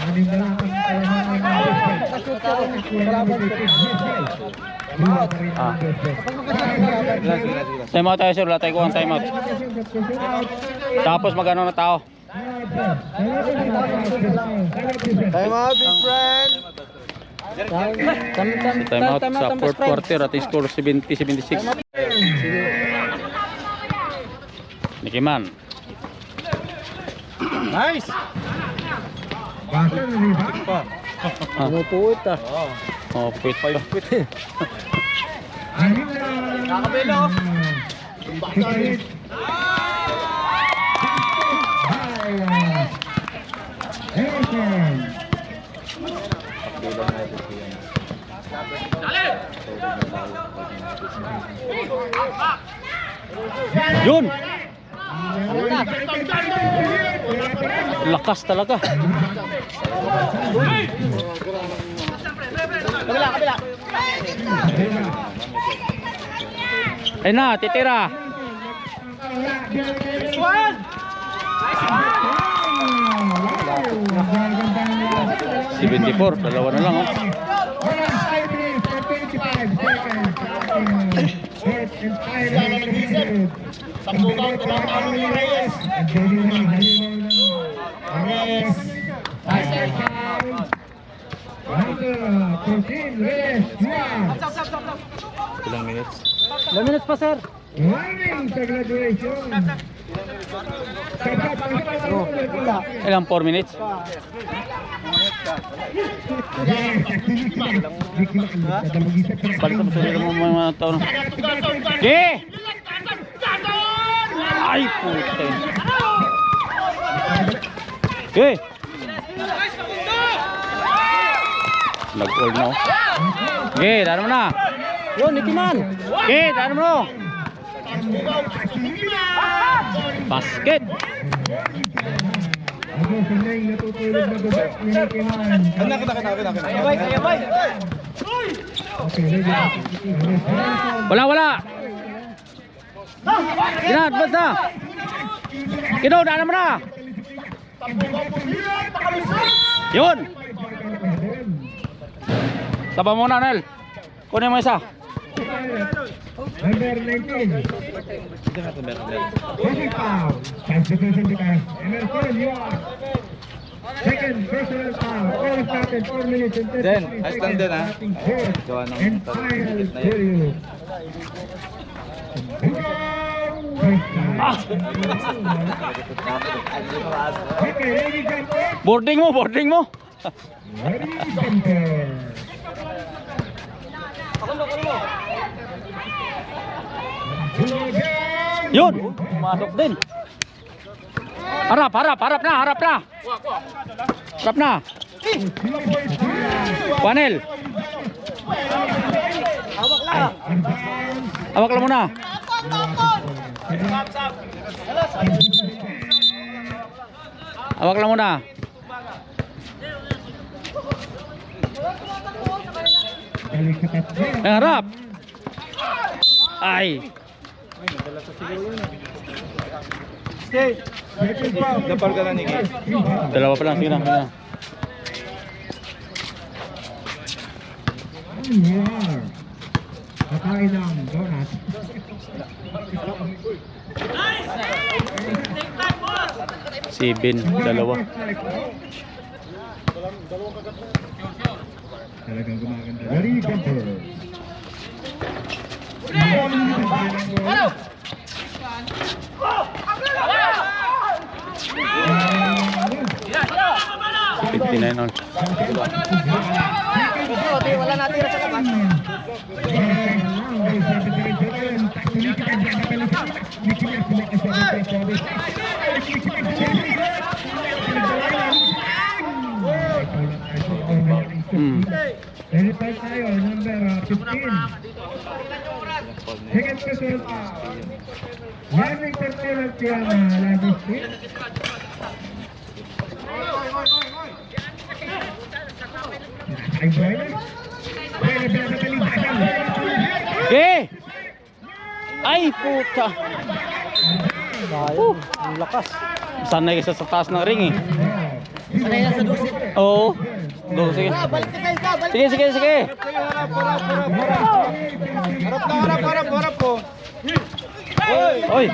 Anim na lang ang kalamangan ng Brisbane. Wala pa rin Brisbane. Wala pa rin ang Brisbane. Time out tayo, sir. Wala tayo kuha ng time out. Tapos magano na tao. Time out, big friend. Time out sa fourth quarter at score 70-76. Nikiman. Nice! Basta na riba. Pumupuit Oh, puwit pa. Anim na lang. Nakabelo. Hikarit. Harrison. Yun! Lakas talaga. Kabila. Ay na, titira. One. 74, dalawa na lang oh. 5 minutes and 25 seconds. Fourth and final period. Sambukan ko lang ang Reyes. Ang dali na halimaw ng Reyes. Final foul. Proceed, Reyes. Ilang minutes? 2 minutes pa, sir. Warning sa graduation. Sapat ang pala. Ilang 4 minutes? Balik mo sa mga taon. Sige! Ay, putin. Sige! Nag-hold na oh. Sige, daan mo na. Yun, Nikiman. Sige, daan mo na. Basket! Ako sa nang natutulog na baba. Nikiman. Yabay. Okay, ready. Wala. Ginad, basta. Kino, daan mo na. Yun! Taba muna, Nel. Kunin mo isa. Number 19. Second foul. Substitution because Emerson, you are second personal foul. All started 4 minutes and 30 Den, seconds. ayos lang din, ha? Starting fourth Gawa ng and talent final na yan. period. Okay, ladies and gentlemen. Boarding mo, boarding mo. Ladies and gentlemen. Yun, masok din. Harap, harap, harap na, harap na. Harap na. Panel. Hawak lang muna. Hawak lang muna. Yang harap. Ay. Dapal ka na, Nicky. Dalawa pa lang, sige na, sige na. Kakain ng donut. Sibin, dalawa. Talagang gumaganda. Very simple. $59 all. Wala natira sa labas. Verify tayo, number 15. Second question. Yan ang interference yung last street. Ay, driver? Eh! Ay, puta! Ang lakas. Sanay ka sa taas ng ring eh. Sanay na sa dusit. Oo. Go, sige. Balik ka guys, balik. Sige, sige, sige. Harap po. Oy! Oy!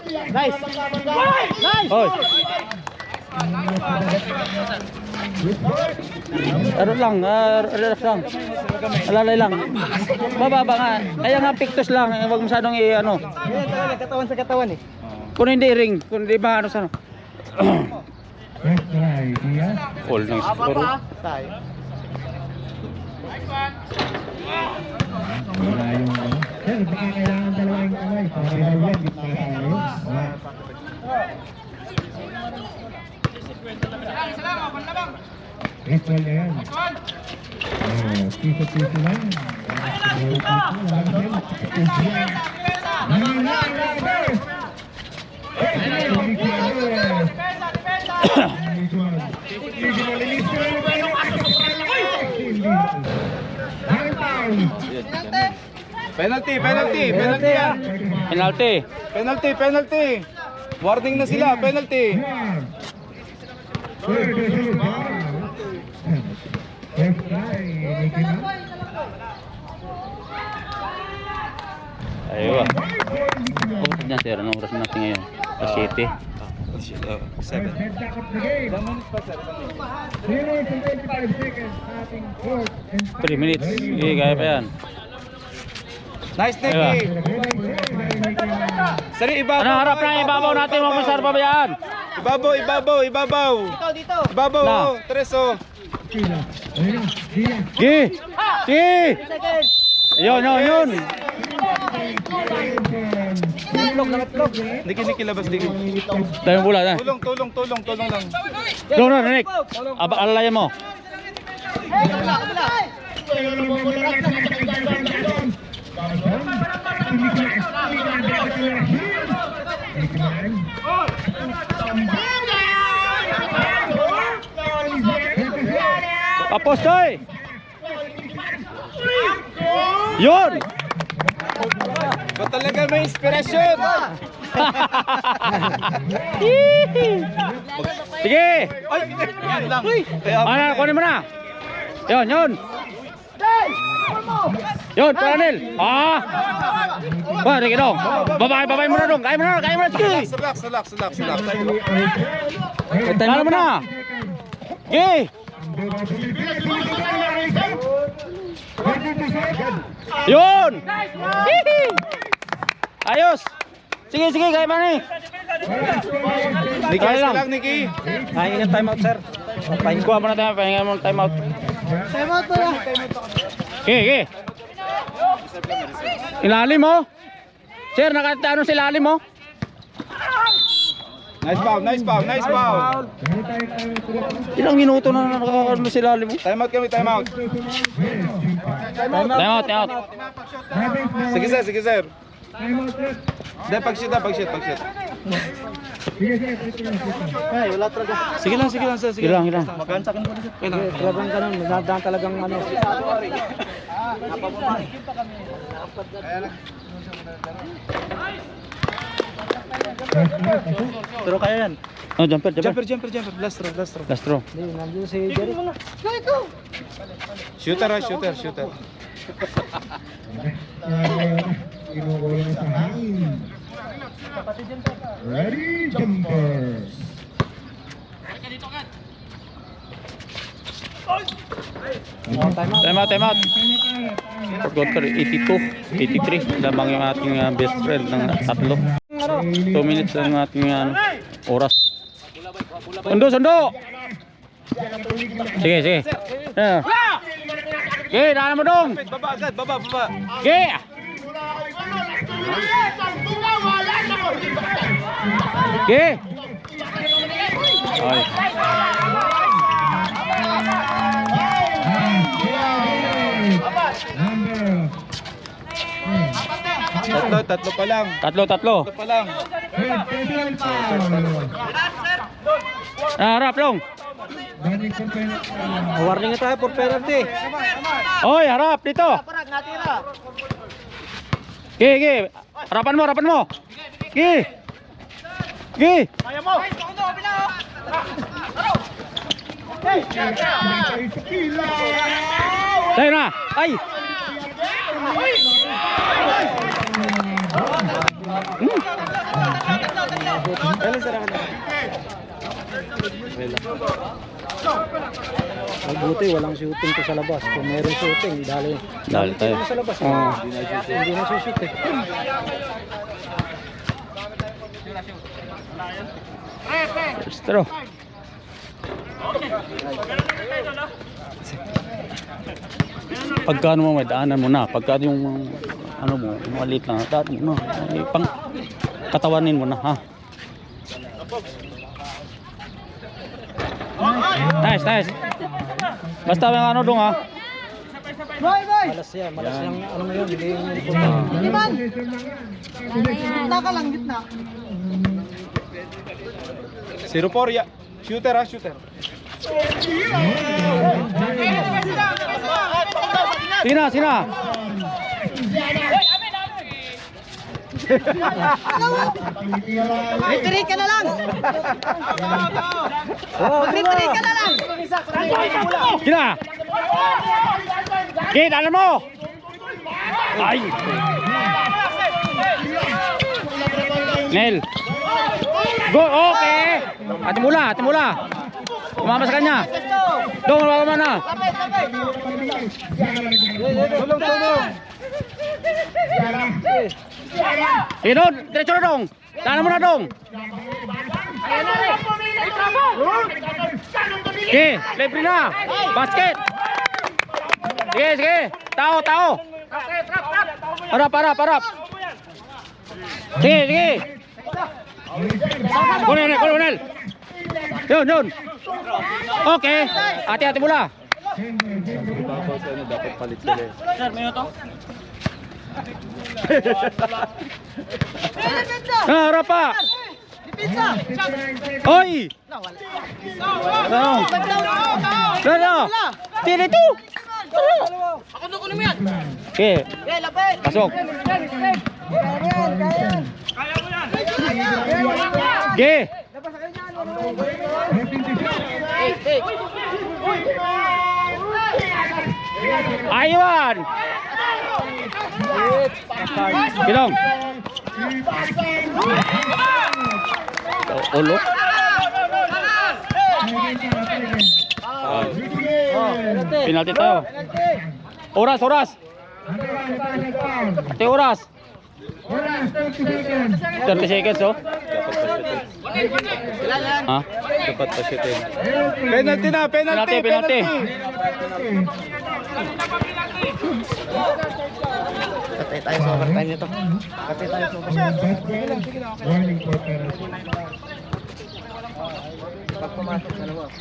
Nice. Nice. Oy! Ano lang, relax lang. Alalay lang. Bababa nga. Kaya nga pictus lang, huwag masyadong i-ano. Ganyan talaga, katawan sa katawan eh. Kung hindi ring, kung hindi ba ano sa ano. First try, Diaz. All ng siguro. Tayo. Wala yung ano. Sir, baka kailangan dalawang kamay para i-roll dito para tayo. Ritual na yan. Piso-piso lang. Penalty yan. Penalty. Penalty. Warning na sila, penalty. First try, Nicky Mouse. Ayun. Oh, tignan sir, anong oras natin ngayon? City. 7. First head back of the game. 3 minutes and 25 seconds. Ating fourth and 3 minutes. Sige, kaya pa yan. Nice, Ayun. Nicky. Sari, ibabaw. Ano harap na ibabaw natin, huwag masar pabayaan. Ibabaw. Dito. Ibabaw, Na. Treso. Sila. Ayun na. Sila. Sige! Sige! Seconds. Yun. Nicky, labas, Nicky. Tayo bola na. Tulong lang. Go na, Nick. Alalayan mo. Kabila. Apostoy! Yun! Ba talaga may inspirasyon? Sige! Ay, yan lang. Ano, kunin mo na! Yun! Yun, Paranil! Ba, sige dong! Babay mo na dong! Kaya mo na! Sige! Relax. Kaya mo na! Sige! Yun! Hihi! Ayos! Sige, sige, kaya man eh. Kaya lang. Niki. Ay, yung time out, sir. Kuha mo na tayo, pahinga mo ng time out. Time out pala. Okay, okay. Ilalim mo. Sir, nakataano sa ilalim mo? Nice foul, nice foul, nice foul. Ilang minuto na nakakaano sa ilalim mo? Time out kami, time out. Time out, time out. Sige sir, sige sir. Dahil pag-shoot na, pag-shoot, pag-shoot. Ay, wala talaga. Sige lang, sir. Sige lang, sige lang. Talagang ganun, nadaan talagang ano. Pero kaya yan. Oh, jumper, jumper. Jumper. Last throw. Last throw. Hindi, nandiyo si Jerry. Ikaw! Shooter. Inuulo na sa hangin. Ready, jumper. Time out. Quarter 82, 83. Lamang yung ating best friend ng tatlo. 2 minutes ang ating oras. Sundo! Sige, sige. Yeah. Okay, daan mo dong. Baba agad, baba. Okay. Okay. Ay. Tatlo pa lang. Tatlo. Harap long. Warning na tayo for penalty. Oy, harap dito. Ge. Harapan mo. Ge. Kaya mo. Tayo na. Ay. Mabuti, walang shooting to sa labas. Kung meron shooting, dali tayo. sa labas. Oo. Hindi na shoot eh. First throw. Pagka mo may daanan mo na, pagka yung ano mo, maliit na, daan mo na. Ay, pang katawanin mo na, ha? Nice. Basta may ano dong, ha? Boy! Malas yung ano mo yun, hindi yung Hindi man! Naka lang, gitna. 0-4 ya. Shooter. Sina. Referee ka na lang! Referee ka na lang! Sina. Okay, daanan mo. Ay. Nel. Go, okay. Ate mula. Umama sa kanya. Dong, wala ka na. Tulong. Sige, Don. Diretso na, Dong. Daanan mo na, Dong. Okay, libre na. Basket. Sige. Tao. Harap. Sige. Kolonel. Yun. Okay. Ate mula. Dapat palit sila. Sir, may ito? Harap pa. Hoy! Ano? Tira ito! Ako mo yan! Okay. Pasok. Okay. Aywan! Bilong! Ulok. Penalty tayo. Oras, oras. Number 1, final foul. Ate, oras. Oras, 30 seconds. 30 seconds, oh. Ha? Dapat pa shoot eh. Penalty na, penalty, Penalty, penalty. Katay tayo sa overtime nito. Katay tayo sa Warning for penalty. Pag pumasok sa loob,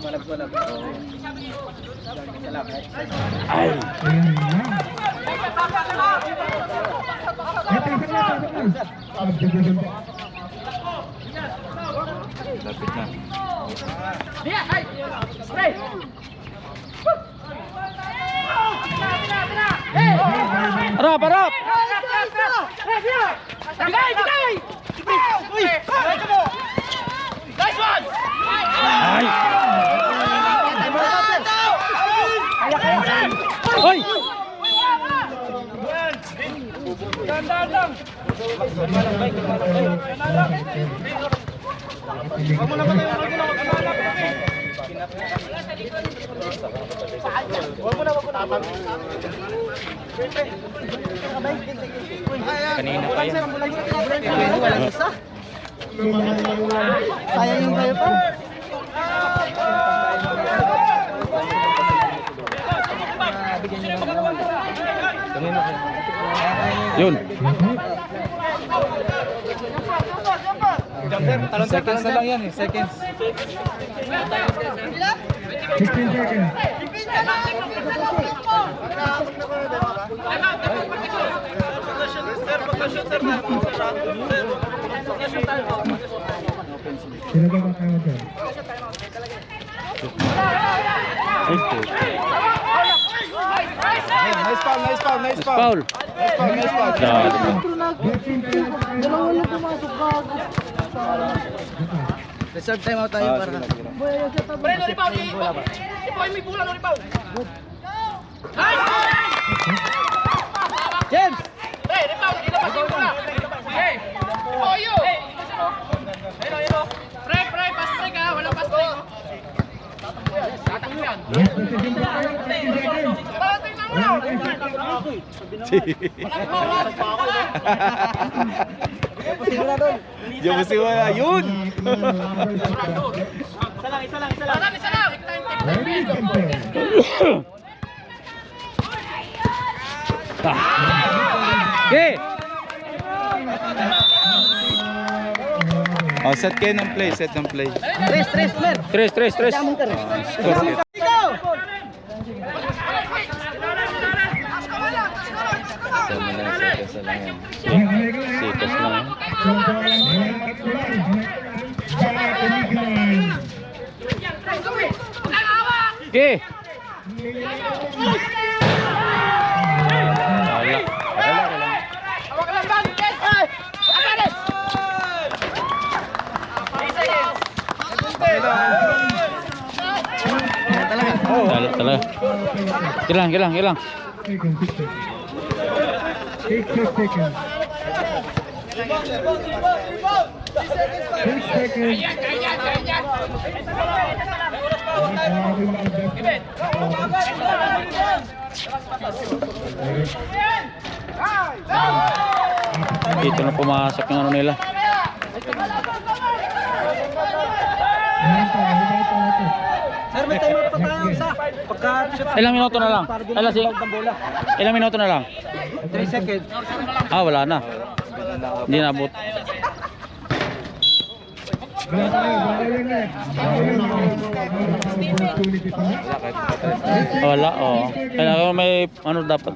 malag-malag. Ay. Ayan na. Subdivision po. Lapit na. Harap, harap. Ay. Hoy. Kanina pa yan. Walang isa. Sayang yung kayo pa. Yun. Seconds na lang yan eh, seconds. 15 seconds. Sino ba matawag dyan? Nice foul, nice foul, nice foul. Foul. Nice foul. Dalawa lang pumasok bago. Reserve time out tayo para. James! Last decision po tayo. 30 seconds. Pasigla doon. Diyan mo si Wala, yun! Ladies and gentlemen. Okay. Oh, set kayo ng play, set ng play. Tres, mer. Tres. Damon ka rin. Score. Ikaw! Tama na, seconds na lang yan. Seconds na yan. Okay. Wala. Talaga. Kilang. Take 6 seconds. 6 seconds. Dito na pumasok yung ano nila. Sir, may time out pa tayo isa. Pagka Ilang minuto na lang? Ilang minuto na lang? 3 seconds. Ah, wala na. Hindi naabot. Wala, oh. Kailangan may ano dapat.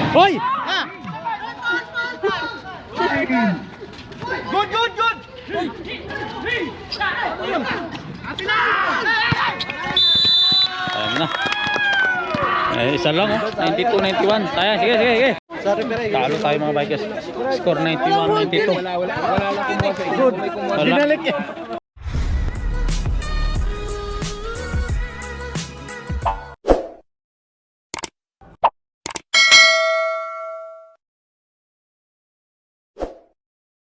Hoy! Good! Ayan na. Isa lang, oh. 92-91. Tayo, sige. Sorry, pero Talo tayo mga bikers. Score 91-92. Wala lang kumuha sa ikot. Wala.